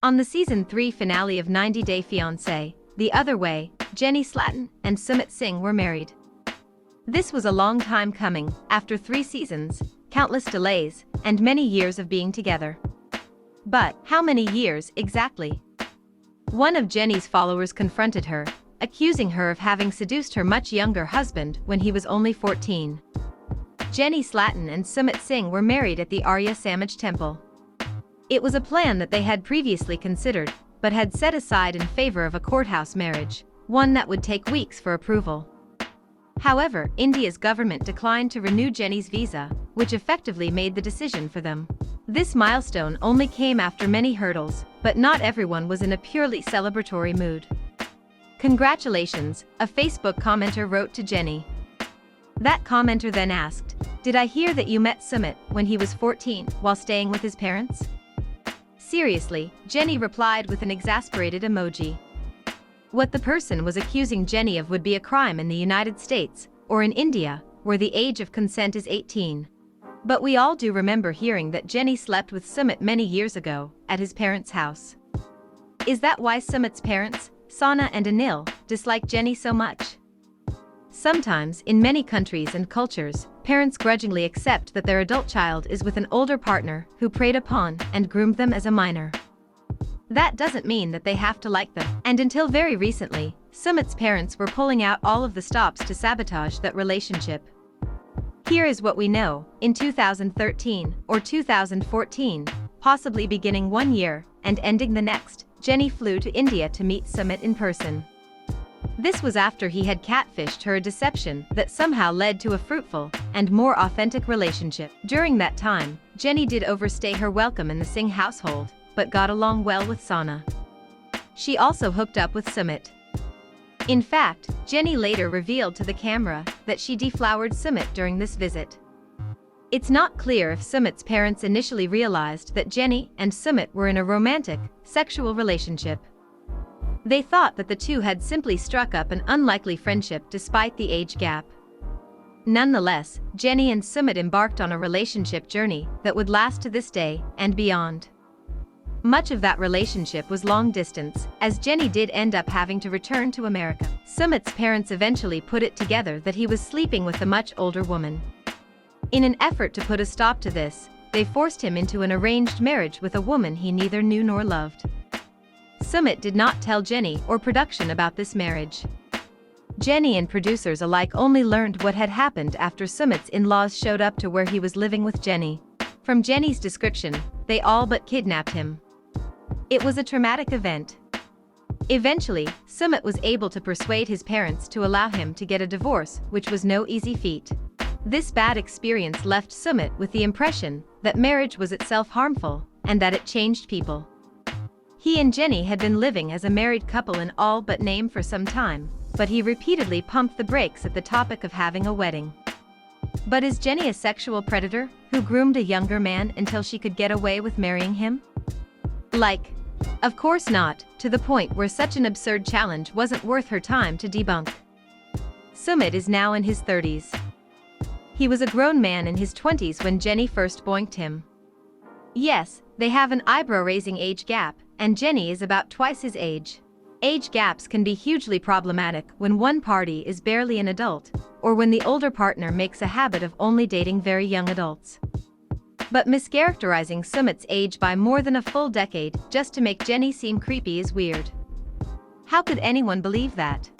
On the Season 3 finale of 90 Day Fiance, The Other Way, Jenny Slatten and Sumit Singh were married. This was a long time coming, after 3 seasons, countless delays, and many years of being together. But how many years exactly? One of Jenny's followers confronted her, accusing her of having seduced her much younger husband when he was only 14. Jenny Slatten and Sumit Singh were married at the Arya Samaj temple. It was a plan that they had previously considered, but had set aside in favor of a courthouse marriage, one that would take weeks for approval. However, India's government declined to renew Jenny's visa, which effectively made the decision for them. This milestone only came after many hurdles, but not everyone was in a purely celebratory mood. "Congratulations," a Facebook commenter wrote to Jenny. That commenter then asked, "Did I hear that you met Sumit when he was 14 while staying with his parents?" Seriously, Jenny replied with an exasperated emoji. What the person was accusing Jenny of would be a crime in the United States, or in India, where the age of consent is 18. But we all do remember hearing that Jenny slept with Sumit many years ago, at his parents' house. Is that why Sumit's parents, Sana and Anil, dislike Jenny so much? Sometimes, in many countries and cultures, parents grudgingly accept that their adult child is with an older partner who preyed upon and groomed them as a minor. That doesn't mean that they have to like them, and until very recently, Sumit's parents were pulling out all of the stops to sabotage that relationship. Here is what we know: in 2013 or 2014, possibly beginning one year and ending the next, Jenny flew to India to meet Sumit in person. This was after he had catfished her, a deception that somehow led to a fruitful and more authentic relationship. During that time, Jenny did overstay her welcome in the Singh household, but got along well with Sana. She also hooked up with Sumit. In fact, Jenny later revealed to the camera that she deflowered Sumit during this visit. It's not clear if Sumit's parents initially realized that Jenny and Sumit were in a romantic, sexual relationship. They thought that the two had simply struck up an unlikely friendship despite the age gap. Nonetheless, Jenny and Sumit embarked on a relationship journey that would last to this day and beyond. Much of that relationship was long distance, as Jenny did end up having to return to America. Sumit's parents eventually put it together that he was sleeping with a much older woman. In an effort to put a stop to this, they forced him into an arranged marriage with a woman he neither knew nor loved. Sumit did not tell Jenny or production about this marriage. Jenny and producers alike only learned what had happened after Sumit's in-laws showed up to where he was living with Jenny. From Jenny's description, they all but kidnapped him. It was a traumatic event. Eventually, Sumit was able to persuade his parents to allow him to get a divorce, which was no easy feat. This bad experience left Sumit with the impression that marriage was itself harmful, and that it changed people. He and Jenny had been living as a married couple in all but name for some time, but he repeatedly pumped the brakes at the topic of having a wedding. But is Jenny a sexual predator who groomed a younger man until she could get away with marrying him? Of course not, to the point where such an absurd challenge wasn't worth her time to debunk. Sumit is now in his 30s. He was a grown man in his 20s when Jenny first boinked him. Yes, they have an eyebrow-raising age gap, and Jenny is about twice his age. Age gaps can be hugely problematic when one party is barely an adult, or when the older partner makes a habit of only dating very young adults. But mischaracterizing Sumit's age by more than a full decade just to make Jenny seem creepy is weird. How could anyone believe that?